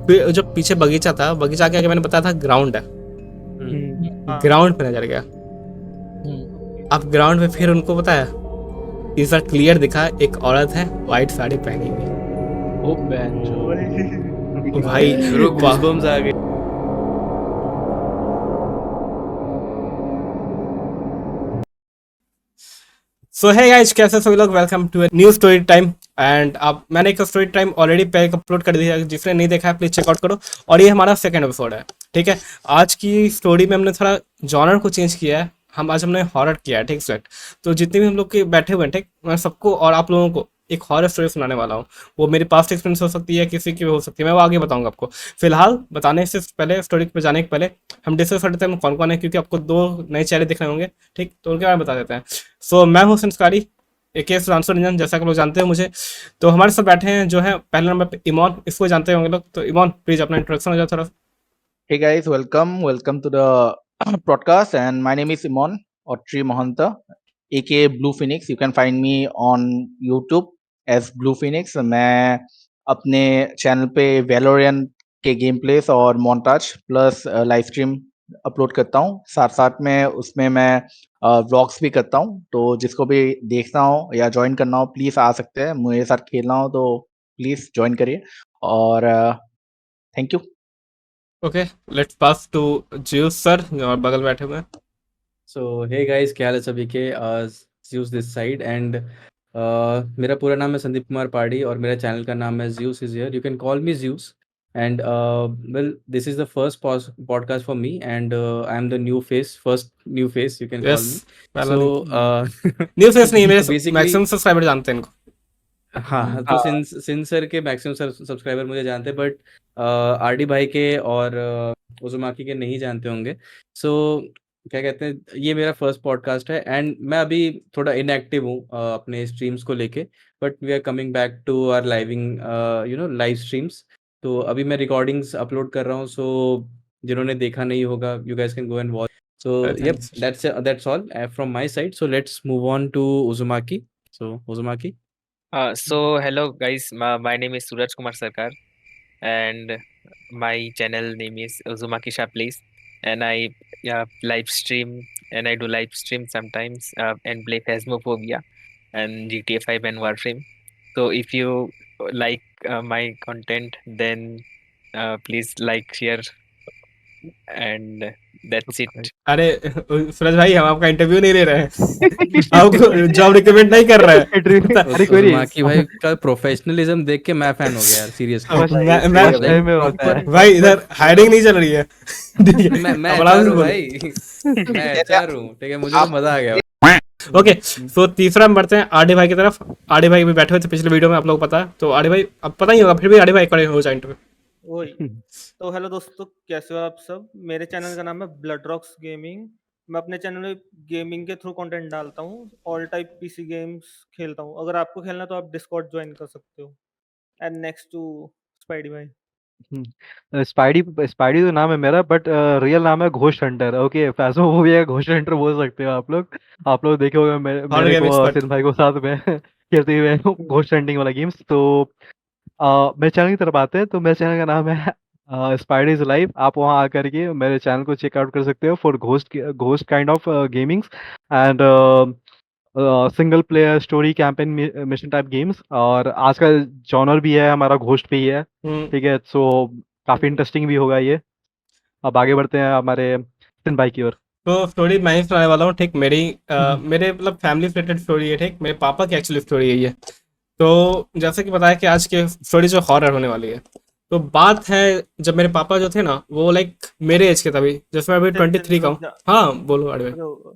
फिर जो पीछे बगीचा था, बगीचा के आगे मैंने बताया था ग्राउंड है, ग्राउंड पे नजर गया। अब ग्राउंड पे फिर उनको पता है तीसरा क्लियर दिखा, एक औरत है व्हाइट साड़ी पहनी हुई। ओ बैंजो भाई ब्रो, गूज़बम्स आ गए। सो है गाइस, कैसे सभी लोग, welcome to new story time. And अब मैंने एक स्टोरी टाइम ऑलरेडी पहले अपलोड कर दिया है, जिसने नहीं देखा है प्लीज चेकआउट करो। और ये हमारा सेकंड एपिसोड है, ठीक है। आज की स्टोरी में हमने थोड़ा जॉनर को चेंज किया है, आज हमने हॉरर किया है, ठीक सेट। तो जितने भी हम लोग के बैठे हुए हैं, ठीक, मैं सबको और आप लोगों को एक हॉरर स्टोरी सुनाने वाला हूँ। वो मेरी पास्ट एक्सपीरियंस हो सकती है, किसी की भी हो सकती है, मैं वो आगे बताऊंगा आपको। फिलहाल बताने से पहले, स्टोरी पे जाने के पहले हम डिस्कस करते हैं कौन कौन है, क्योंकि आपको 2 नए चेहरे दिख रहे होंगे, ठीक। तो उनके बारे में बता देते हैं। सो मैं हूँ संस्कारी, एक सुधांशु रंजन, जैसा कि लोग जानते हैं मुझे। तो हमारे साथ बैठे हैं जो है पहले नंबर पे इमोन, इसको जानते होंगे लोग। तो इमोन प्लीज अपना इंट्रोडक्शन हो जाए थोड़ा। Hey guys, welcome to the podcast, and my name is Imon Otri Mohanta, aka Blue Phoenix. You can find me on YouTube as Blue Phoenix. मैं अपने चैनल पे Valorant के गेम प्लेस और montage plus live stream upload करता हूँ। साथ साथ में उसमें मैं व्लॉग्स भी करता हूँ। तो जिसको भी देखना हो या ज्वाइन करना हो प्लीज़ आ सकते हैं। मेरे साथ खेलना हो तो प्लीज़ ज्वाइन करिए। और thank you. Okay, let's pass to juice sir, जो हमारे बगल बैठे हुए हैं। सो हे गाइस, क्या हाल है सभी के? ज़्यूस दिस साइड एंड मेरा पूरा नाम है संदीप कुमार पाड़ी और मेरा चैनल का नाम है Zeus is here. You can call me Zeus and well this is the first podcast for me and I am the first new face, you can call yes, me. पहला सो न्यू फेस नहीं, तो मेरे basically maximum subscriber जानते हैं इनको। हाँ, तो since sir के मैक्सिमम सब्सक्राइबर मुझे जानते हैं, बट आरडी भाई के और उजुमाकी के नहीं जानते होंगे। सो क्या कहते हैं, ये मेरा फर्स्ट पॉडकास्ट है एंड मैं अभी थोड़ा इनएक्टिव हूँ अपने स्ट्रीम्स को लेके, but we are coming back to our live streams. तो अभी मैं रिकॉर्डिंग्स अपलोड कर रहा हूँ, सो जिन्होंने देखा नहीं होगा, you guys can go and watch. So yup, that's all from my side. So let's move on to Uzumaki. So Uzumaki. So hello guys, my name is Suraj Kumar Sarkar and my channel name is Uzumaki Shah Plays, and I live stream and I do live stream sometimes and play Phasmophobia and GTA 5 and Warframe. So if you like my content, then please like, share, and that's it. अरे सूरज भाई, हम आपका interview नहीं ले रहे हैं, आपको job recommend नहीं कर रहे हैं। अरे कोई नहीं। उजुमाकी भाई का प्रोफेशनलिज्म देख के मैं फैन हो गया यार, सीरियसली। भाई इधर हायरिंग नहीं चल रही है, ठीक है? मैं अब आराम HR से हूँ बोलो। भाई, मैं HR हूँ, ठीक है, मुझे तो मजा आ गया। ओके, सो तीसरा हम बढ़ते हैं आरडी भाई की तरफ। आरडी भाई भी बैठे हुए थे पिछले वीडियो में, आप लोग पता है। तो आरडी भाई अब पता ही होगा, फिर भी आरडी भाई खड़े हो जाए इंटरव्यू। वही। तो हेलो दोस्तों, कैसे हो आप सब? मेरे चैनल का नाम है ब्लड रॉक्स गेमिंग। मैं अपने चैनल में गेमिंग के थ्रू कंटेंट डालता हूँ, ऑल टाइप पीसी गेम्स खेलता हूँ। अगर आपको खेलना है तो आप डिस्कॉर्ड ज्वाइन कर सकते हो। एंड नेक्स्ट टू स्पाइडी भाई। स्पाइडी तो नाम है मेरा, बट रियल नाम है घोस्ट हंटर। ओके, फैज़ोफोबिया का घोस्ट हंटर बोल सकते हो आप लोग। आप लोग देखे होंगे मेरे game को expert। सिंध भाई को साथ में खेलते हुए घोस्ट हंटिंग वाला गेम्स। तो मेरे चैनल की तरफ आते हैं। तो मेरे चैनल का नाम है स्पाइडी इज लाइव। आप वहाँ आकर के मेरे चैनल को चेकआउट कर सकते हो for ghost kind of gamings and single player story campaign mission type games. और आज का जॉनर भी है हमारा घोस्ट पे ही है, ठीक है। सो काफी इंटरेस्टिंग भी होगा ये। अब आगे बढ़ते हैं हमारे सिंध भाई की ओर। तो स्टोरी मैं ही सुनाने वाला हूँ, ठीक। मेरे मतलब फैमिली रिलेटेड स्टोरी है, ठीक। मेरे पापा की एक्चुअली स्टोरी है ये। तो जैसे कि बताया कि आज की स्टोरी जो हॉरर होने वाली है, तो बात है जब मेरे पापा जो थे ना, वो लाइक मेरे एज के तभी, जैसे मैं अभी 23 का हूँ। हाँ बोलो आरडी भाई।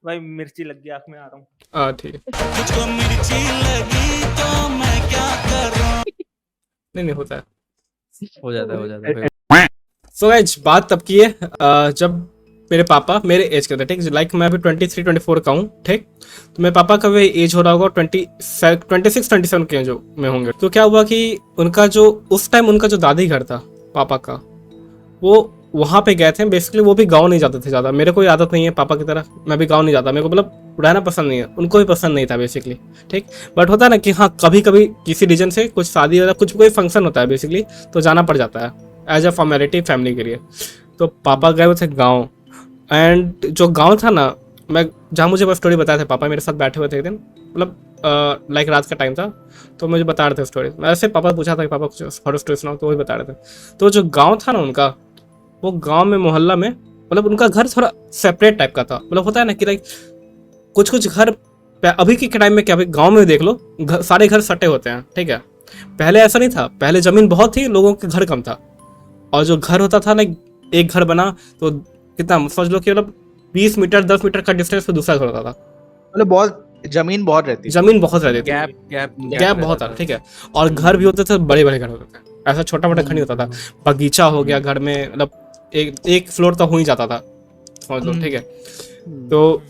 भाई मिर्ची लग गई आँख में, आ रहा हूँ। हाँ ठीक है, नहीं होता है। हो जाता है। सो गाइस, बात तब की है जब मेरे पापा मेरे एज के थे, ठीक। लाइक मैं अभी 23-24 का हूँ, ठीक। तो मेरे पापा का भी एज हो रहा होगा 26-27 के जो में होंगे। तो क्या हुआ कि उनका जो उस टाइम उनका जो दादी घर था पापा का, वो वहाँ पे गए थे बेसिकली। वो भी गाँव नहीं जाते थे ज़्यादा, मेरे को आदत नहीं है पापा की तरह, मैं भी गाँव नहीं जाता, मेरे को मतलब रहना पसंद नहीं है, उनको भी पसंद नहीं था बेसिकली। ठीक, बट होता है ना कि हाँ कभी कभी किसी रीजन से कुछ शादी वगैरह कुछ कोई फंक्शन होता है बेसिकली, तो जाना पड़ जाता है एज अ फॉर्मेलिटी फैमिली के लिए। तो पापा गए हुए थे गाँव, एंड जो गाँव था ना, मैं जहाँ मुझे बस स्टोरी बताया था, पापा मेरे साथ बैठे हुए थे एक दिन, मतलब लाइक रात का टाइम था, तो मुझे बता रहे थे स्टोरी। मैं ऐसे पापा पूछा था कि पापा कुछ हॉरर स्टोरी सुनाओ, तो वही बता रहे थे। तो जो गाँव था ना उनका, वो गांव में मोहल्ला में मतलब उनका घर थोड़ा सेपरेट टाइप का था। मतलब होता है ना कि लाइक कुछ कुछ घर अभी के टाइम में क्या, अभी गांव में देख लो सारे घर सटे होते हैं, ठीक है। पहले ऐसा नहीं था, पहले जमीन बहुत थी, लोगों के घर कम था, और जो घर होता था ना, एक घर बना तो कितना समझ लो कि मतलब 20 मीटर 10 मीटर का डिस्टेंस पे दूसरा घर होता था। मतलब बहुत जमीन बहुत रहती थी। जमीन बहुत रहती थी, गैप बहुत था, ठीक है। और घर भी होते थे, बड़े बड़े घर होते थे, ऐसा छोटा मोटा घर नहीं होता था। बगीचा हो गया घर में, मतलब एक फ्लोर तो हो ही जाता था समझ लो, ठीक है। तो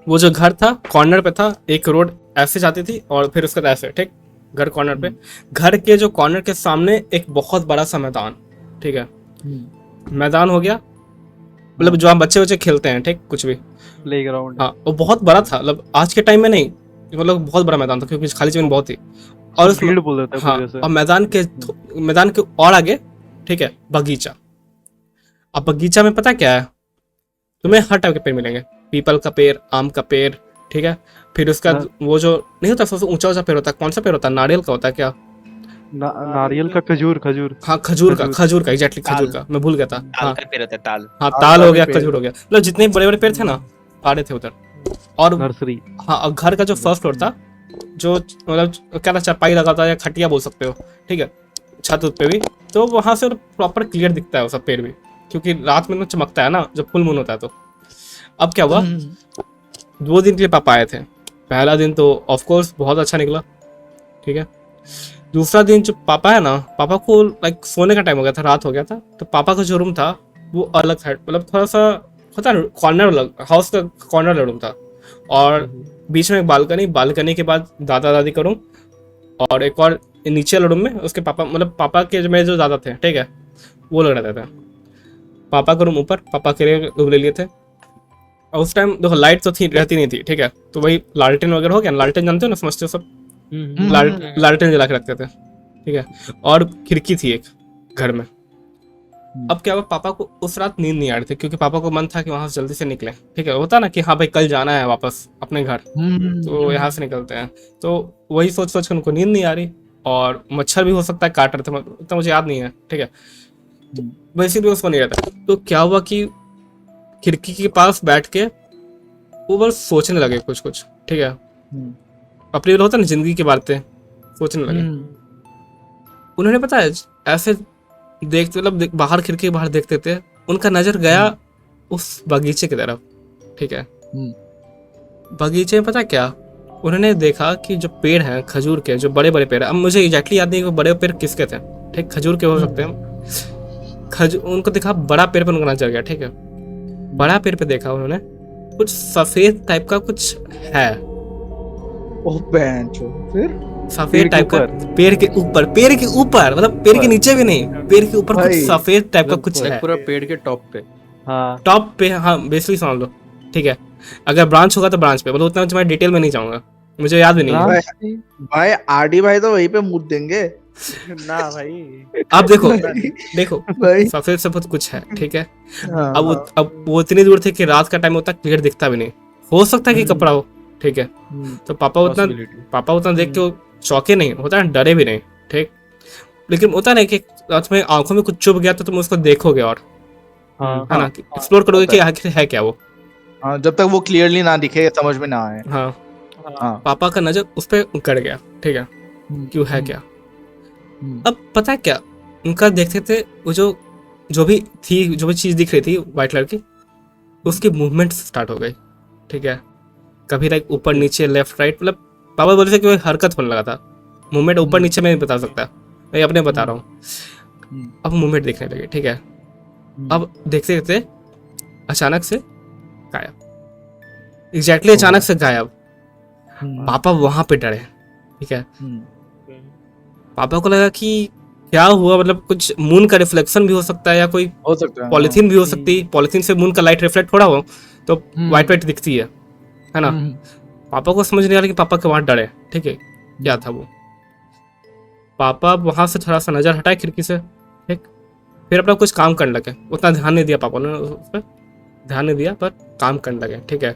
वो जो घर था कॉर्नर पे था, एक रोड ऐसे जाती थी और फिर उसके बाद ऐसे, ठीक, घर कॉर्नर पे। घर के जो कॉर्नर के सामने एक बहुत बड़ा सा मैदान, ठीक है, मैदान हो गया, मतलब जो हम बच्चे खेलते हैं, ठीक, कुछ भी प्लेग्राउंड। हाँ, वो बहुत बड़ा था, मतलब आज के टाइम में नहीं, मतलब बहुत बड़ा मैदान था क्योंकि खाली जमीन बहुत थी। और उस फील्ड बोल देते हैं हाँ, पूरे से। और मैदान के और आगे, ठीक है, बगीचा। अब बगीचा में पता क्या है, तुम्हें हर टाइप के पेड़ मिलेंगे, पीपल का पेड़, आम का पेड़, ठीक है। फिर उसका वो जो नहीं होता सबसे ऊंचा ऊंचा पेड़ होता है, कौन सा पेड़ होता है, नारियल का होता है क्या, नारियल का, खजूर हाँ खजूर का एग्जैक्टली, खजूर का, मैं भूल गया था। ताल हाँ का पेड़ होता है, ताल। हाँ, ताल हो गया, खजूर हो गया, मतलब जितने बड़े बड़े पेड़ थे ना सारे थे उधर। और नर्सरी। हाँ, और घर का जो फर्स्ट फ्लोर था, जो मतलब क्या था, चारपाई लगा था या खटिया बोल सकते हो, ठीक है, छत पे भी, तो वहां से प्रॉपर क्लियर दिखता है वो सब पेड़ भी, क्योंकि रात में ना चमकता है ना जब फुल मून होता है। तो अब क्या हुआ, 2 दिन के लिए पापा आए थे। पहला दिन तो ऑफ कोर्स बहुत अच्छा निकला, ठीक है। दूसरा दिन जो पापा है ना, पापा को लाइक सोने का टाइम हो गया था, रात हो गया था, तो पापा का जो रूम था वो अलग था, मतलब थोड़ा सा होता है कॉर्नर, हाउस का कॉर्नर रूम था, और बीच में एक बालकनी के बाद दादा दादी का रूम, और एक और नीचे वाले रूम में उसके पापा, मतलब पापा के जो मेरे जो दादा थे, ठीक है, वो लोग रहते थे। पापा का रूम ऊपर, पापा के लिए रूम ले लिए थे। और उस टाइम देखो लाइट तो रहती नहीं थी, ठीक है, तो वही लालटेन वगैरह हो गया, लालटेन जानते हो ना, समझते हो सब, लालटेन जला के रखते थे, ठीक है। और खिड़की थी एक घर में। अब क्या हुआ, पापा को उस रात नींद नहीं आ रही थी, क्योंकि पापा को मन था कि वहां से जल्दी से निकले, ठीक है, होता ना कि हाँ भाई कल जाना है वापस अपने घर, तो यहाँ से निकलते हैं। तो वही सोच सोच कर उनको नींद नहीं आ रही, और मच्छर भी हो सकता है काट रहे थे, इतना मुझे याद नहीं है, ठीक है, वैसे भी उसको नहीं रहता। तो क्या हुआ कि खिड़की के पास बैठ के वो बस सोचने लगे कुछ कुछ, ठीक है, अपनी होता है ना जिंदगी की बातें सोचने लगे। उन्होंने पता है ऐसे देखते, मतलब बाहर खिड़की के बाहर देखते थे, उनका नजर गया उस बगीचे की तरफ, ठीक है। बगीचे में पता क्या, उन्होंने देखा कि जो पेड़ हैं खजूर के, जो बड़े बड़े पेड़, अब मुझे एग्जैक्टली याद नहीं कि बड़े पेड़ किसके थे, ठीक, खजूर के हो सकते हैं। उनको देखा बड़ा पेड़ पर उनका नजर गया, ठीक है, बड़ा पेड़ पे देखा उन्होंने, कुछ सफेद टाइप का कुछ है, फिर सफेद टाइप का, पेड़ के ऊपर मतलब पेड़ के नीचे भी नहीं, पेड़ के ऊपर कुछ सफेद टाइप का कुछ है, पूरा पेड़ के टॉप पे। हाँ, टॉप पे, हाँ बेसिकली समझ लो, ठीक है। अगर ब्रांच होगा तो ब्रांच पे, मतलब उतना मैं डिटेल में नहीं जाऊंगा, मुझे याद भी नहीं है। भाई आरडी भाई तो वहीं पे मुद देंगे ना भाई, आप देखो भाई। सफेद कुछ है, ठीक है। हाँ, अब वो इतनी दूर थे कि रात का टाइम होता क्लियर दिखता भी नहीं, हो सकता है कि कपड़ा हो, ठीक है। तो पापा उतना देख के चौके नहीं, होता है डरे भी नहीं, ठीक, लेकिन होता नहीं कि रात में आंखों में कुछ चुभ गया तो तुम उसको देखोगे और है ना, एक्सप्लोर करोगे कि आखिर है क्या वो, जब तक वो क्लियरली ना दिखे, समझ में ना आए। हाँ, पापा का नजर उस पर गड़ गया, ठीक है, क्यों है क्या। अब पता है क्या, उनका देखते थे वो जो भी चीज दिख रही थी व्हाइट कलर की, उसकी मूवमेंट स्टार्ट हो गई, ठीक है, कभी लाइक ऊपर नीचे लेफ्ट राइट, मतलब पापा बोल रहे थे कि हरकत होने लगा था, मूवमेंट ऊपर नीचे मैं नहीं बता सकता, मैं अपने बता रहा हूँ। अब मूवमेंट देखने लगे, ठीक है, अब देखते देखते अचानक से गायब, एग्जैक्टली अचानक से गायब। पापा वहां पे डरे, ठीक है, पापा को लगा कि क्या हुआ, मतलब कुछ मून का रिफ्लेक्शन भी हो सकता है या कोई हो सकता है। पॉलिथीन भी हो सकती है, पॉलिथीन से मून का लाइट रिफ्लेक्ट हो रहा हो तो वाइट वाइट दिखती है ना। पापा को समझ नहीं आ रहा कि पापा के वहां डरे, ठीक है, क्या था वो। पापा वहां से थोड़ा सा नजर हटाए खिड़की से, ठीक, फिर अपना कुछ काम करने लगे। उतना ध्यान नहीं दिया पापा ने उस पर, ध्यान नहीं दिया, पर काम करने लगे, ठीक है।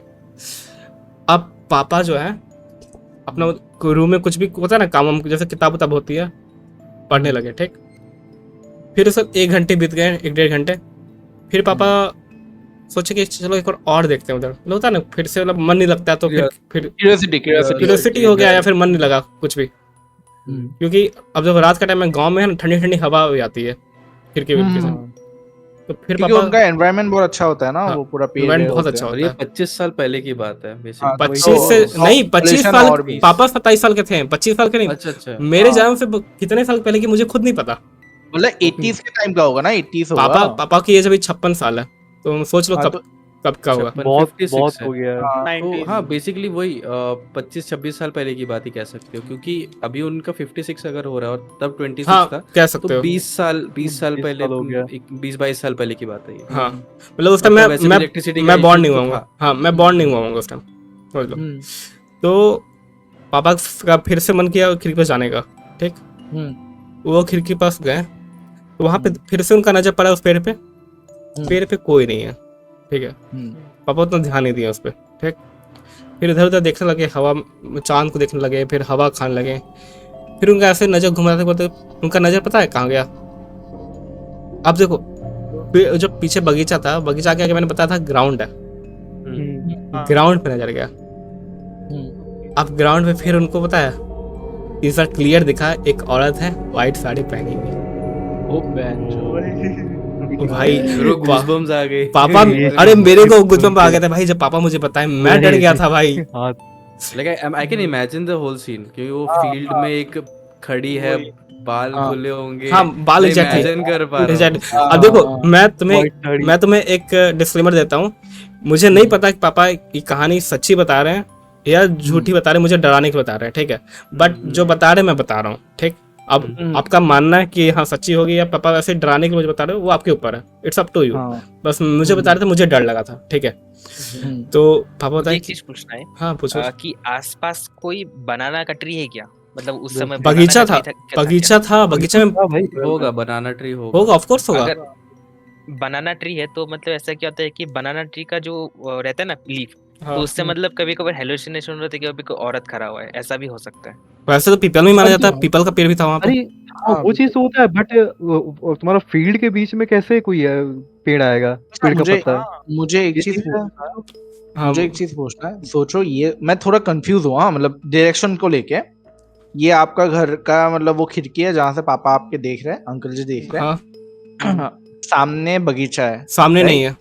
अब पापा जो है अपना रूम में कुछ भी होता है ना काम, जैसे किताब उताब होती है, पढ़ने लगे, ठीक। फिर उस 1 घंटे बीत गए, 1-1.5 घंटे। फिर पापा सोचे कि चलो एक बार और देखते हैं उधर, मतलब होता है ना, फिर से मतलब मन नहीं लगता है तो फिर क्यूरियोसिटी हो गया या फिर मन नहीं लगा कुछ भी। क्योंकि अब जब रात का टाइम में गांव में है ना, ठंडी ठंडी हवा भी आती है खिड़की विड़की से, तो फिर क्योंकि पापा उनका एनवायरनमेंट बहुत अच्छा होता है ना, हाँ, वो पूरा environment बहुत अच्छा और होता ये है। 25 साल पहले की बात है बेसिकली। हाँ, 25 से तो नहीं, 25 population साल, और भी। पापा 27 साल के थे, 25 साल के नहीं। अच्छा अच्छा। मेरे जन्म से कितने साल पहले की मुझे खुद नहीं पता। मतलब 80s के टाइम का होगा ना, 80s होगा। पापा की एज अभी 56 साल है, तो सोच लो हाँ, कब कब का होगा। 56, बहुत 56 बहुत है। हो गया है। हाँ, 90s हाँ बेसिकली वही 25-26 साल पहले की बात ही कह सकते हो, क्योंकि अभी उनका 56 अगर हो रहा है और तब 26 हाँ था, कह तो सकते हो। 20 साल 20 साल 20 पहले, साल हो गया। 20-22 साल पहले की बात है ये। हाँ मतलब उस टाइम मतलब वैसे भी electricity का मैं बॉर्न issue नहीं तो हुआ हूँ। था। हाँ मैं बॉर्न नहीं हुआ हूँ उस टाइम, समझ लो। तो पापा का फिर से मन किया खिड़की पर जाने का, ठीक। वो खिड़की पास गए, तो वहां पे फिर से उनका नजर पड़ा उस पेड़ पे, पेड़ पे कोई नहीं है, ठीक है। पापा उतना ध्यान नहीं दिया उस पर, ठीक। फिर इधर उधर देखने लगे, हवा, चांद को देखने लगे, फिर हवा खाने लगे। फिर उनका ऐसे नजर घुमाते घुमाते उनका नजर पता है कहाँ गया। अब देखो, जो पीछे बगीचा था, बगीचा के आगे मैंने बताया था ग्राउंड है, ग्राउंड पे नजर गया। अब ग्राउंड पे फिर उनको पता है इस बार क्लियर दिखा, एक औरत है व्हाइट साड़ी पहनी हुई। तो भाई गूज़बम्स आ गए। पापा, अरे मेरे को गुस्बम्प आ गया था भाई, जब पापा मुझे बताए मैं डर गया था भाई। हाँ, like I can imagine the whole scene, क्योंकि वो फील्ड में एक खड़ी है, बाल खुले होंगे। हाँ बाल मैं एग्जैक्टली imagine कर पा रहा हूँ। अब देखो white साड़ी। मैं तुम्हें एक डिस्क्लेमर देता हूँ। मुझे नहीं पता कि पापा ये कहानी सच्ची बता रहे हैं या झूठी बता रहे हैं, मुझे डराने की बता रहे हैं, ठीक है। बट जो बता रहे हैं मैं बता रहा हूँ, ठीक। अब आपका मानना है कि हाँ सच्ची होगी या पापा वैसे डराने के लिए मुझे बता रहे हो, वो आपके ऊपर है, इट्स अप टू यू। बस मुझे बता रहे थे, मुझे डर लगा था, ठीक है। तो पापा मुझे बताए एक चीज पूछना है हाँ पूछो। कि आसपास कोई बनाना का ट्री है क्या? मतलब उस समय बगीचा banana था, का tree क्या बगीचा था, बगीचे में हाँ भाई, होगा बनाना ट्री होगा। होगा, ऑफ कोर्स होगा। अगर बनाना ट्री है तो मतलब ऐसा क्या होता है कि बनाना ट्री का जो रहता है ना लीफ, हाँ। तो उससे मतलब कभी कभार हेलुसिनेशन होता है कि अभी कोई औरत खड़ा हुआ है, ऐसा भी हो सकता है। वैसे तो पीपल में माना जाता है, पीपल का पेड़ भी था वहां पे। अरे हाँ, वो चीज तो होता है, बट तुम्हारा फील्ड के बीच में कैसे कोई पेड़ आएगा, पेड़ का मुझे पत्ता। मुझे एक ये चीज चीज है। पूछना है, हाँ मुझे एक चीज पूछना है। सोचो, ये मैं थोड़ा कंफ्यूज हुआ, मतलब डायरेक्शन को लेके। ये आपका घर का मतलब वो खिड़की है जहाँ से पापा आपके देख रहे हैं, अंकल जी देख रहे हैं। हाँ सामने बगीचा है, सामने right? नहीं है,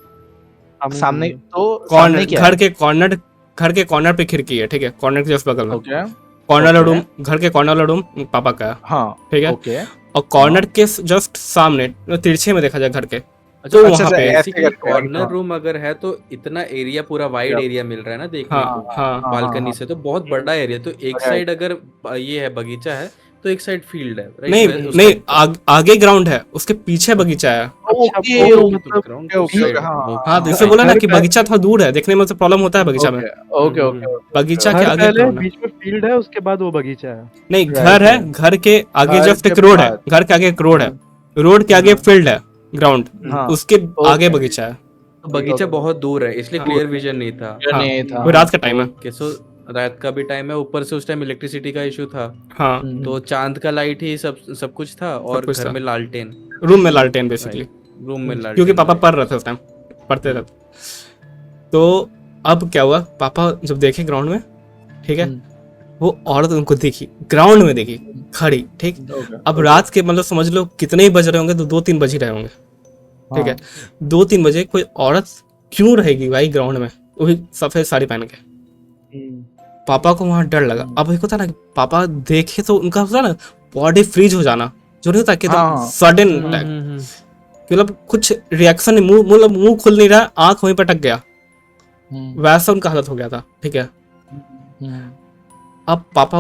सामने तो सामने कॉर्नर, क्या घर के कॉर्नर पे खिड़की है, ठीक है, कॉर्नर के जस्ट बगल में। ओके, कॉर्नर वाला okay. रूम, घर के कॉर्नर वाला रूम पापा का है, हाँ ठीक है। ओके। और कॉर्नर के जस्ट सामने तिरछे में देखा जाए घर के, अच्छा तो अच्छा, वहां पे ऐसे बेसिकली करके, कॉर्नर हाँ। रूम अगर है तो इतना एरिया पूरा वाइड एरिया मिल रहा है ना देखने हाँ को हाँ हाँ, बालकनी हाँ, से, तो बहुत बड़ा एरिया। तो एक Right. साइड अगर ये है बगीचा है तो एक साइड फील्ड है, right? नहीं उस नहीं, type का। आगे ग्राउंड है, उसके पीछे बगीचा है। ओके वो ओके मतलब ground ओके, उस side है। हाँ, Okay. हाँ तो इससे बोला ना कि बगीचा थोड़ा दूर है, देखने में तो प्रॉब्लम होता है बगीचा में। Okay okay. बगीचा के घर आगे पहले ग्राउंड है, बीच में फील्ड है, उसके बाद वो बगीचा है। नहीं Right, घर है, right. घर के आगे घर जस्ट के एक रोड है, बाद। घर के आगे एक रोड है, रोड के आगे फील्ड है, ग्राउंड, हाँ, उसके आगे okay. बगीचा है। तो बगीचा बहुत दूर है, इसलिए हाँ। क्लियर विजन नहीं था। ये हाँ, नहीं था। वो रात का टाइम है। ओके, सो रात का भी टाइम है, ऊपर से उस टाइम इलेक्ट्रिसिटी का इशू था, हाँ तो चांद का लाइट ही सब कुछ था, और कुछ घर था। में लालटेन, रूम में लालटेन बेसिकली, रूम में लालटेन, क्योंकि पापा पढ़ रहे थे उस टाइम, पढ़ते थे। तो अब क्या हुआ, पापा जब देखे ग्राउंड में, ठीक है, वो औरत उनको देखी, ग्राउंड में देखी खड़ी, ठीक। अब रात के मतलब समझ लो कितने ही बज रहे होंगे, तो 2-3 बज ही रहे होंगे, ठीक है। 2-3 बजे कोई औरत क्यों रहेगी भाई ग्राउंड में, वो भी सफेद साड़ी पहन के। पापा को वहां डर लगा। अब एक होता ना कि पापा देखे तो उनका होता ना बॉडी फ्रीज हो जाना, जो नहीं होता कि हाँ। सडन अटैक, मतलब कुछ रिएक्शन नहीं, मुंह खुल नहीं रहा, आंख वहीं पर अटक गया, वैसा उनका हालत हो गया था, ठीक है। अब पापा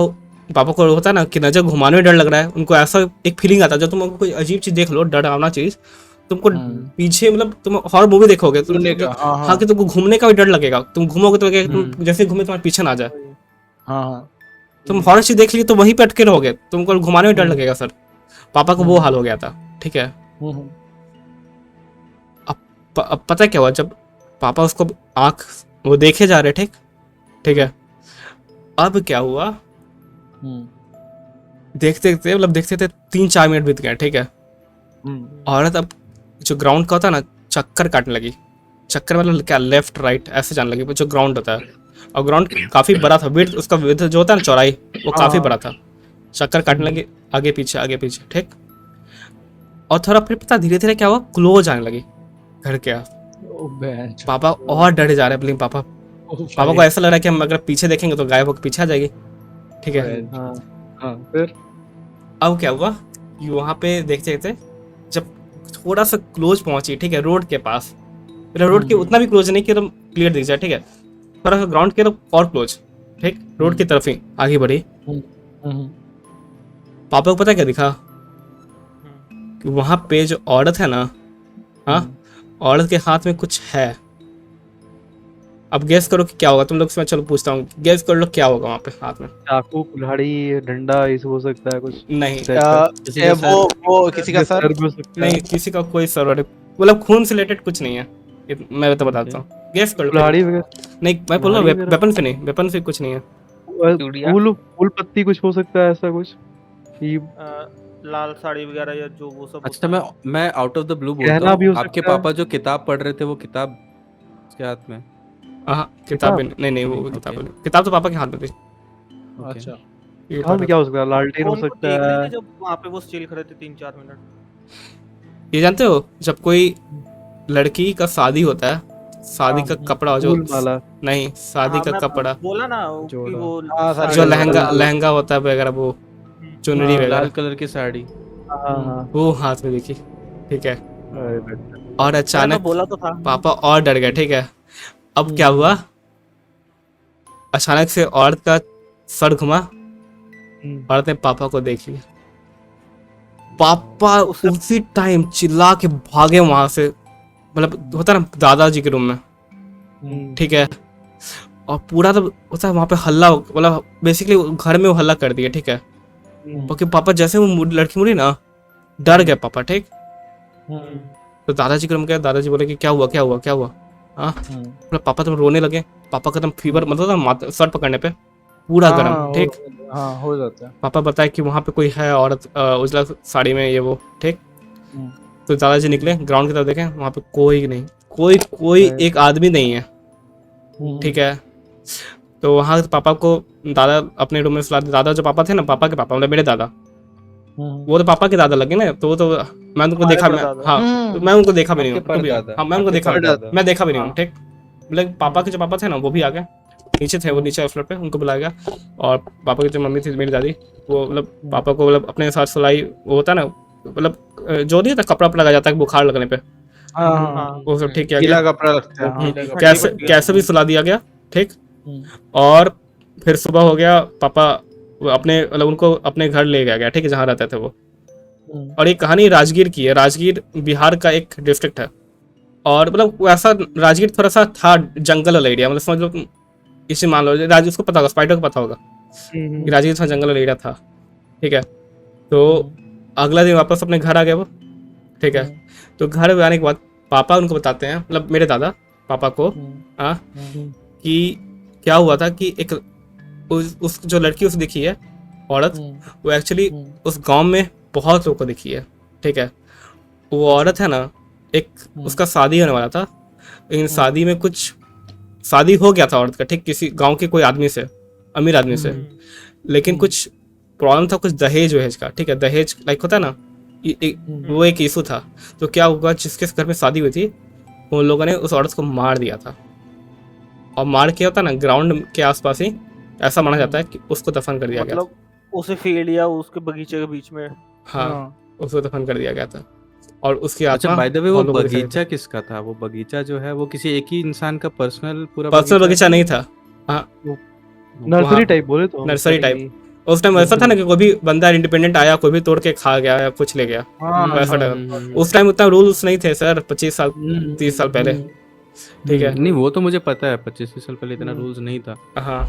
पापा को होता है ना कि नजर घुमाने में डर लग रहा है, उनको ऐसा एक फीलिंग आता है जब तुम कोई अजीब चीज देख लो, डरावना चीज, तुमको पीछे मतलब तुम हॉरर मूवी देखोगे तो सुनने का, हाँ, हाँ हाँ। कि तुमको घूमने का भी डर लगेगा, तुम घूमोगे तो लगेगा तुम जैसे घूमे तुम्हारे पीछे ना आ जाए। हाँ, हाँ। तुम हॉरर चीज देख ली तो वहीं पे अटके रहोगे, तुमको घुमाने में डर लगेगा सर। पापा को वो हाल हो गया था, ठीक है। अब पता है क्या हुआ, जब पापा उसको आंख वो देखे जा रहे, ठीक ठीक है। अब क्या हुआ, देखते देखते मतलब देखते देखते 3-4 मिनट बीत गए, ठीक है। औरत अब जो ग्राउंड का होता है ना, चक्कर काटने लगी। चक्कर मतलब क्या, लेफ्ट राइट ऐसे जाने लगी, जो ग्राउंड होता है। और ग्राउंड काफी बड़ा था, विड्थ उसका विड्थ जो होता है ना, चौड़ाई, वो काफी बड़ा था। चक्कर काटने लगी आगे पीछे, ठीक। और थोड़ा फिर पता धीरे धीरे क्या हुआ, क्लोज आने लगी घर के। पापा और डरे जा रहे हैं, पापा को ऐसा लग रहा है कि हम अगर पीछे देखेंगे तो गायब होकर पीछे आ जाएगी, ठीक है। फिर अब क्या हुआ कि वहां पे देखते देखते जब थोड़ा सा क्लोज पहुंची, ठीक है, रोड के पास, रोड के उतना भी क्लोज नहीं कि एकदम क्लियर दिख जाए, ठीक है, थोड़ा सा ग्राउंड के और क्लोज, ठीक, रोड की तरफ ही आगे बढ़ी। पापा को पता क्या दिखा कि वहां पे जो औरत है ना, हाँ, औरत के हाथ में कुछ है। अब गेस करो कि क्या होगा, तुम लोग से मैं चलो पूछता हूँ, गेस कर लो क्या होगा वहां पे हाथ में। चाकू, कुल्हाड़ी, डंडा, ये सब हो सकता है कुछ। नहीं वो किसी का सर भी हो सकता है। नहीं, किसी का कोई सर मतलब खून से रिलेटेड कुछ नहीं है, मैं तो बताता हूँ, गेस कर लो। कुल्हाड़ी वगैरह, नहीं, मैं बोल रहा हूँ कुल्हाड़ी वगैरह। वेपन से नहीं, वेपन से कुछ नहीं है। चूड़ियाँ? फूल पत्ती कुछ हो सकता है, ऐसा कुछ कि लाल साड़ी वगैरह या जो वो सब अच्छा, होता है। मैं आउट ऑफ द ब्लू बोलता गहना भी हो हूँ, आपके सकता है। पापा जो किताब पढ़ रहे थे वो किताब उसके हाथ में? हाँ, किताब भी नहीं, वो किताब नहीं, किताब तो पापा के हाथ में थी। ओके। अच्छा ये हाँ, पता क्या हो सकता है, लालटेन हो फोन को सकता देख रहे है। थे जब वहाँ पे वो स्टील खड़े थे 3-4 मिनट। ये जानते हो, जब कोई लड़की का शादी होता है, शादी का कपड़ा जो फूल माला। नहीं, शादी हाँ, का मैं कपड़ा बोला ना कि जोड़ा। वो हाँ, सारी जो जोड़ा, लाल। लहंगा होता है वगैरह, वो चुनरी लाल वगैरह, कलर की साड़ी। हाँ, वो हाथ में दिखी, ठीक है। अरे बेटा। और अरे मैं अचानक बोला तो था। पापा और डर गए, ठीक है। अब क्या हुआ, अचानक से औरत का सर घुमा, औरत ने पापा को देख लिया। पापा उसी टाइम चिल्ला के भागे वहां से, मतलब होता ना दादाजी के रूम में, ठीक है। और पूरा तो होता है वहां पे हल्ला, मतलब बेसिकली घर में वो हल्ला कर दिया, ठीक है। क्योंकि पापा जैसे वो लड़की मुड़ी ना, डर गए पापा, ठीक। तो दादाजी के रूम गए, दादाजी बोले कि क्या हुआ। हाँ, मतलब पापा तो रोने लगे। पापा का एकदम फीवर, मतलब सर पकड़ने पे पूरा गर्म, ठीक। हाँ, हो जाता है। पापा बताए कि वहां पे कोई है औरत उजला साड़ी में, ये वो, ठीक। तो दादाजी निकले ग्राउंड की तरफ, देखे वहां पे कोई नहीं, कोई एक आदमी नहीं है, ठीक है। तो वहां पापा को दादा अपने रूम में सुला दिया। दादा जो पापा थे ना, पापा के पापा मतलब मेरे दादा, वो तो पापा के दादा लगे ना, तो वो तो मैं उनको देखा, हाँ, तो मैं उनको देखा भी नहीं हूँ, हाँ, मैं उनको देखा, मैं देखा भी नहीं हूँ, ठीक। मतलब पापा के जो पापा थे ना, वो भी आ गए, नीचे थे वो, नीचे फ्लोर पे, उनको बुलाया गया। और पापा की जो मम्मी थी, मेरी दादी, वो मतलब पापा को मतलब अपने साथ सुलाई, वो होता ना, मतलब जो नहीं था कपड़ा लगा जाता है बुखार लगने पे, वो सब ठीक किया गीला गया, कपड़ा लगता है। कैसे भी सुला दिया गया, ठीक। और फिर सुबह हो गया, पापा अपने मतलब उनको अपने घर ले गया, ठीक है, जहाँ रहते थे वो। और ये कहानी राजगीर की है, राजगीर बिहार का एक डिस्ट्रिक्ट है। और मतलब वैसा राजगीर थोड़ा सा था जंगल वाला एरिया, मतलब समझ लो तुम, इसे मान लो राज, उसको पता होगा, स्पाइडर को पता होगा कि राजगीर थोड़ा जंगल वाला एरिया था, ठीक है। तो अगला दिन वापस अपने घर आ गए वो, ठीक है। तो घर में आने के बाद पापा उनको बताते हैं, मतलब मेरे दादा पापा को, हाँ, कि क्या हुआ था कि एक उस जो लड़की उसे दिखी है औरत, वो एक्चुअली उस गांव में बहुत लोगों को दिखी है, ठीक है। वो औरत है ना, एक उसका शादी होने वाला था, लेकिन शादी में कुछ शादी हो गया था औरत का, ठीक, किसी गांव के कोई आदमी से, अमीर आदमी से, लेकिन कुछ प्रॉब्लम था, कुछ दहेज वहेज का, ठीक है। दहेज लाइक होता है ना, वो एक इशू था। तो क्या हुआ, जिसके घर में शादी हुई थी, उन लोगों ने उस औरत को मार दिया था। और मार के होता ना ग्राउंड के आसपास ही, ऐसा माना जाता है कि उसको दफन कर दिया गया था। मतलब उसे फील्ड या उसके बगीचे के बीच में। हाँ, उसको दफन कर दिया गया था। और उसकी अच्छा, आत्मा बाय द वे वो बहुत लोगों को दिखाई बगीचा किसका था? वो बगीचा जो है वो किसी एक ही इंसान का पर्सनल पूरा पर्सनल बगीचा नहीं था, हाँ, नर्सरी टाइप बोले तो नर्सरी टाइप, उस टाइम वैसा था ना कि कोई भी बंदा इंडिपेंडेंट आया, कोई भी तोड़ के खा गया या कुछ ले गया, हाँ वैसा हाँ टाइम। उस टाइम उतना रूल्स नहीं थे सर, 25 साल 30 साल पहले, ठीक है। नहीं वो तो मुझे पता है 25 साल पहले इतना हम्म। रूल्स नहीं था। हाँ,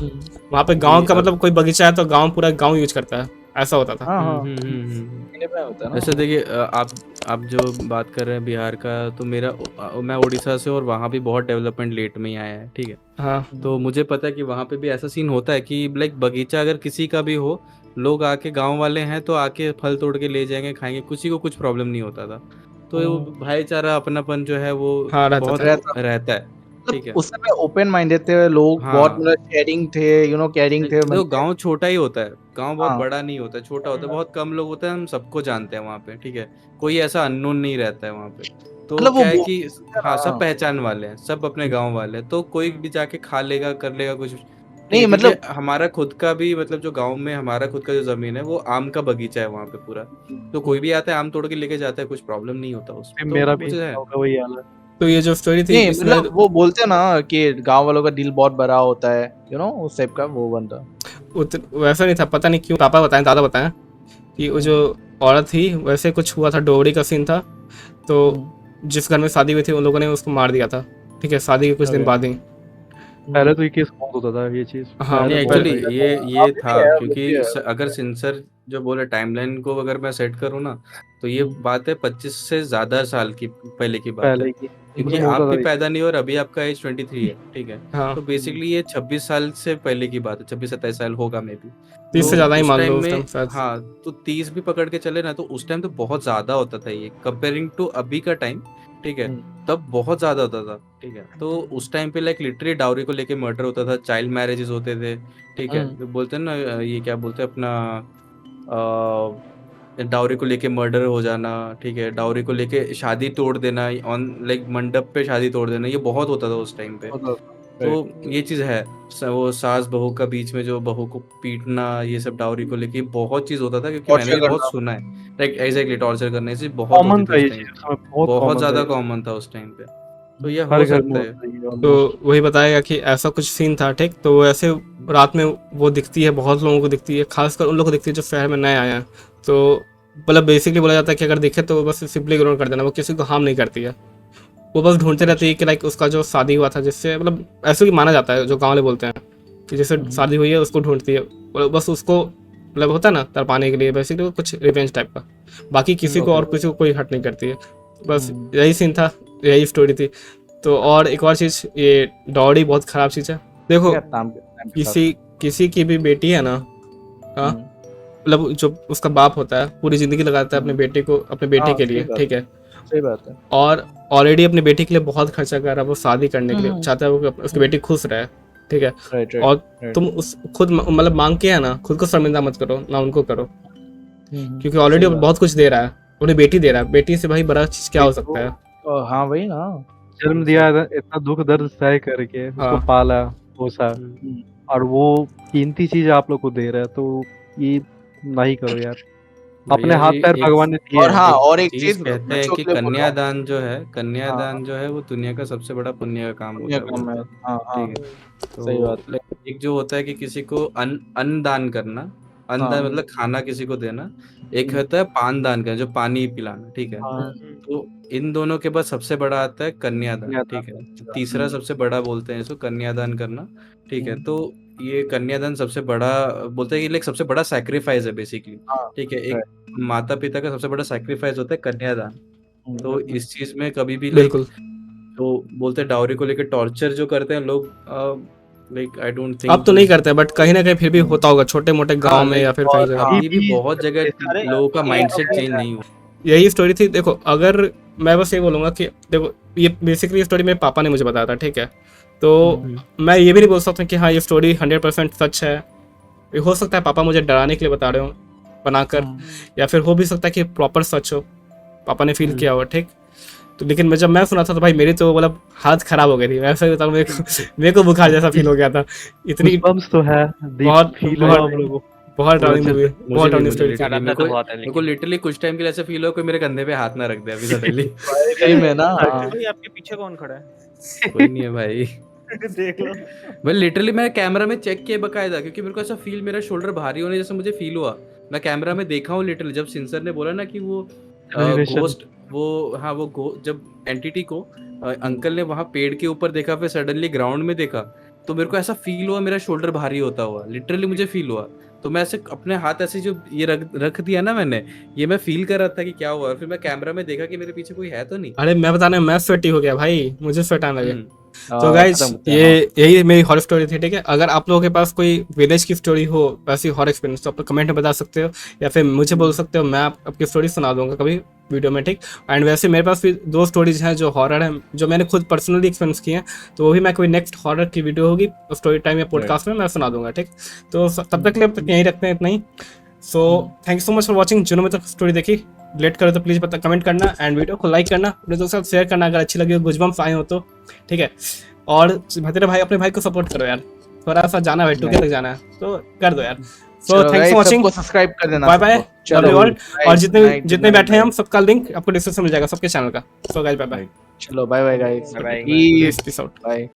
वहाँ पे गांव ये का अब मतलब कोई बगीचा है तो गांव पूरा गांव यूज करता है, ऐसा होता था। हाँ हाँ हम्म। ये पे होता है ना। ऐसे देखिए आप जो बात कर रहे हैं बिहार का, तो मैं उड़ीसा से, और वहाँ भी बहुत डेवलपमेंट लेट में ही आया है, ठीक है। हाँ तो मुझे पता है कि वहाँ पे भी ऐसा सीन होता है कि लाइक बगीचा अगर किसी का भी हो, लोग आके गांव वाले हैं तो आके फल तोड़ के ले जाएंगे, खाएंगे, किसी को कुछ प्रॉब्लम नहीं होता था। तो वो भाईचारा अपनापन जो है वो हाँ रहता बहुत था। रहता है, ठीक मतलब है। उस समय ओपन माइंडेड थे लोग, बहुत हाँ मतलब शेयरिंग थे, यू नो केयरिंग थे देखो मतलब। गांव छोटा ही होता है, गांव बहुत हाँ बड़ा नहीं होता है, छोटा होता है, बहुत कम लोग होते हैं, हम सबको जानते हैं वहाँ पे, ठीक है। कोई ऐसा अननोन नहीं रहता है वहाँ पे। तो मतलब वो क्या है कि बोलते हाँ, ना। सब पहचान वाले हैं, सब अपने गांव वाले हैं, तो कोई भी जाके खा लेगा, कर लेगा कुछ, ठीक नहीं है। क्योंकि मतलब हमारा खुद का भी मतलब जो गांव में हमारा खुद का जो जमीन है वो आम का बगीचा है वहाँ पे पूरा। तो कोई भी आता है आम तोड़ के लेके जाता है, कुछ प्रॉब्लम नहीं होता उसमें, तो मेरा वो भी चीज़ है। गाँव का वही हाल है। तो ये जो स्टोरी थी नहीं इसमें मतलब वो बोलते हैं ना कि गांव वालों का दिल बहुत बड़ा होता है, यू नो उस टाइप का वो बंदा। वैसा नहीं था, पता नहीं क्यों पापा बताएं, दादा बताएं कि वो जो औरत थी वैसे कुछ हुआ था, डोगरी का सीन था। तो जिस घर में शादी हुई थी उन लोगों ने उसको मार दिया था, ठीक है, शादी के कुछ दिन Okay. बाद ही। पहले तो ये केस बहुत होता था ये चीज़। हाँ, पहले नहीं बहुत एक्चुअली था ये। ये अभी था भी है, अभी भी क्योंकि है। अगर सिंसर जो बोले टाइमलाइन को अगर मैं सेट करूँ ना, तो ये बात है 25 से ज़्यादा साल की पहले की बात है। पहले की क्योंकि मतलब आप होता भी था ये। पैदा नहीं हो और अभी आपका एज 23 है, ठीक है। हाँ तो बेसिकली ये 26 साल से पहले की बात है, 26-27 साल होगा मे बी। 30 तो से ज़्यादा ही उस मान टाइम लो उस टाइम में शायद। हाँ, तो 30 भी पकड़ के चले ना, तो उस टाइम तो बहुत ज़्यादा होता था ये कंपेयरिंग टू अभी का टाइम, ठीक है। तब बहुत ज़्यादा होता था, ठीक है। तो उस टाइम पे लाइक लिटरली डाउरी को लेके मर्डर होता था, चाइल्ड मैरिजेस होते थे, ठीक है। जो बोलते हैं ना ये क्या बोलते हैं अपना डाउरी को लेके मर्डर हो जाना, ठीक है, डाउरी को लेके शादी तोड़ देना, ऑन लाइक मंडप पे शादी तोड़ देना, ये बहुत होता था उस टाइम पे। होता था, तो right. ये चीज़ है, वो सास बहू का बीच में जो बहू को पीटना, ये सब डाउरी को लेके बहुत चीज़ होता था, क्योंकि मैंने Torture भी बहुत करना। सुना है। लाइक एग्जैक्टली टॉर्चर करने से बहुत होती कॉमन थी था उस ये टाइम चीज़ उस पे, समय, बहुत बहुत कॉमन था ज़्यादा ये चीज़। कॉमन था उस टाइम पे। तो ये हर हो घर में सकता है। होता था ये तो ऑलमोस्ट। वही बताएगा कि ऐसा कुछ सीन था, ठीक। तो वैसे रात में वो दिखती है, बहुत लोगों को दिखती है, खासकर उन लोगों को दिखती है जो शहर में नए आए हैं। तो मतलब बेसिकली बोला जाता है कि अगर दिखे तो बस सिंपली इग्नोर कर देना, वो किसी को हार्म नहीं करती है। वो बस ढूंढते रहती है कि लाइक उसका जो शादी हुआ था जिससे, मतलब ऐसे ही माना जाता है, जो गाँव वाले बोलते हैं कि जिससे शादी हुई है उसको ढूंढती है, मतलब बस उसको मतलब होता है ना तरपाने के लिए, बेसिकली कुछ रिवेंज टाइप का। बाकी किसी को और किसी को कोई हर्ट नहीं करती है। बस यही सीन था, यही स्टोरी थी। तो और एक और चीज़, ये डॉडी बहुत ख़राब चीज़ है। देखो क्या टाइम के साथ। किसी किसी की भी बेटी है ना, हाँ, मतलब जो उसका बाप होता है पूरी ज़िंदगी लगाता है अपने बेटे को, अपने बेटे हाँ के सही लिए, बात, ठीक है। सही बात है। और ऑलरेडी अपने बेटे के लिए बहुत खर्चा कर रहा है, वो शादी करने के लिए चाहता है वो कि उसकी बेटी खुश रहे, ठीक है। राइट और राइट। तुम उस खुद मतलब मांग के है ना, खुद को शर्मिंदा मत करो ना, उनको करो, क्योंकि ऑलरेडी सही बात। बहुत कुछ दे रहा है, उन्हें बेटी दे रहा है, बेटी से भाई बड़ा चीज़ क्या हो सकता है। हाँ वही ना। जन्म दिया है, इतना दुख दर्द सह करके उसको हाँ पाला पोसा, और वो कीमती चीज आप लोग को दे रहा है, तो ये नहीं करो यार। अपने भैया हाथ जी पैर एक भगवान ने दिए और हैं। हाँ एक और एक चीज चीज कहते हैं बच्चों कि के लिए बोल रहा हूँ। कन्यादान जो है वो दुनिया का सबसे बड़ा पुण्य का काम पुण्य होता है काम है। बोलते हैं, हाँ हाँ ठीक है। सही बात। तो like, एक जो होता है कि किसी को अन्न दान करना, अन्न दान हाँ मतलब खाना किसी को देना, एक होता है पान दान करना जो पानी पिलाना, ठीक है। हाँ, तो इन दोनों के बाद सबसे बड़ा आता है कन्यादान, कन्यादान। ठीक है। तीसरा सबसे बड़ा बोलते हैं इसको कन्यादान करना, ठीक है। तो ये कन्यादान सबसे बड़ा बोलते हैं कि लाइक सबसे बड़ा सैक्रिफाइस है बेसिकली, हाँ ठीक है। एक right. माता पिता का सबसे बड़ा सैक्रिफाइस होता है कन्यादान। तो इस चीज में कभी भी लाइक, बिल्कुल। तो बोलते हैं डाउरी को लेकर टॉर्चर जो करते हैं लोग, लाइक आई डोंट अब थिंक तो नहीं करते, बट कहीं ना कहीं फिर भी होता होगा छोटे मोटे गांव हाँ में या लाइक फिर कहीं और जगह। हाँ अभी भी बहुत जगह अरे लोगों का ये माइंडसेट अपने चेंज नहीं हुआ। यही स्टोरी थी। देखो अगर मैं बस ये बोलूँगा कि देखो ये बेसिकली स्टोरी मेरे पापा ने मुझे बताया था, ठीक है। तो मैं ये भी नहीं बोल सकता कि हाँ ये स्टोरी 100% सच है। ये हो सकता है पापा मुझे डराने के लिए बता रहे हो बनाकर, या फिर हो भी सकता है कि प्रॉपर सच हो, पापा ने फील किया हो, ठीक। तो लेकिन जब मैं सुना था तो भाई मेरी तो मतलब हालत खराब हो गई थी, वैसे ही बताऊँ, मेरे को बुखार जैसा फील हो गया था। इतनी Goosebumps तो है, deep बहुत feel हुआ हम लोगों को। बहुत पूरा डरावनी मूवी, बहुत डरावनी स्टोरी थी। डराता तो बहुत है मेरे को लेकिन। लिटरली कुछ टाइम के लिए ऐसा फील हो कोई मेरे कंधे पे हाथ ना रख दे अभी सडनली। सही में ना। हाँ। भाई आपके पीछे कौन खड़ा है? कोई नहीं है भाई। देख लो। भाई लिटरली मैंने कैमरा में चेक किया बकायदा, क्योंकि मेरे को ऐसा फील, मेरा शोल्डर भारी होने जैसा मुझे फील हुआ। मैं कैमरा में देखा हूँ लिटरली, जब सिंसर ने बोला ना कि वो Hallucination. घोस्ट, वो हाँ वो जब एंटिटी को अंकल ने वहाँ पेड़ के ऊपर देखा, फिर सडनली ग्राउंड में देखा, तो मेरे को ऐसा फील हुआ मेरा शोल्डर भारी होता हुआ, लिटरली मुझे फील हुआ। तो मैं ऐसे अपने हाथ ऐसे जो ये रख दिया ना मैंने, ये मैं फील कर रहा था कि क्या हुआ, और फिर मैं कैमरा में देखा कि मेरे पीछे कोई है तो नहीं। अरे मैं बताने, मैं स्वेटी हो गया भाई, मुझे स्वेट आने लगे। हम्म, तो गाइज खत्म होते हैं, ये यही मेरी हॉरर स्टोरी थी, ठीक है। अगर आप लोगों के पास कोई विलेज की स्टोरी हो, वैसी हॉरर एक्सपीरियंस, तो आप कमेंट में बता सकते हो, या फिर मुझे बोल सकते हो, मैं आपकी स्टोरी सुना दूंगा कभी वीडियो में, ठीक। एंड वैसे मेरे पास भी 2 स्टोरीज हैं जो हॉरर हैं, जो मैंने खुद पर्सनली एक्सपीरियंस की हैं, तो वो भी मैं कोई नेक्स्ट हॉरर की वीडियो होगी स्टोरी टाइम या पॉडकास्ट में मैं सुना दूंगा, ठीक। तो तब तक के लिए यहीं रखते हैं, इतना ही। So thank you so much for watching. जिन्होंने तक स्टोरी देखी, लेट करो तो प्लीज़ बता, कमेंट करना एंड वीडियो को लाइक करना, अपने दोस्तों के साथ शेयर करना अगर अच्छी लगी हो, गुजबम्स आए हो तो, ठीक है। और तेरे भाई, अपने भाई को सपोर्ट करो यार, थोड़ा सा जाना है, 2K तक जाना है तो कर दो यार। सो चलो थैंक्स guys, फॉर वॉचिंग, सबको सब्सक्राइब कर देना, बाय बाय, सबको। लव यू चलो ऑल। और guys, जितने good night, जितने good night, बैठे हैं हम, bye. सबका लिंक आपको डिस्क्रिप्शन में मिल जाएगा, सबके चैनल का। सो गाइस बाय बाय, चलो bye bye guys, Bye bye. Peace out. Bye.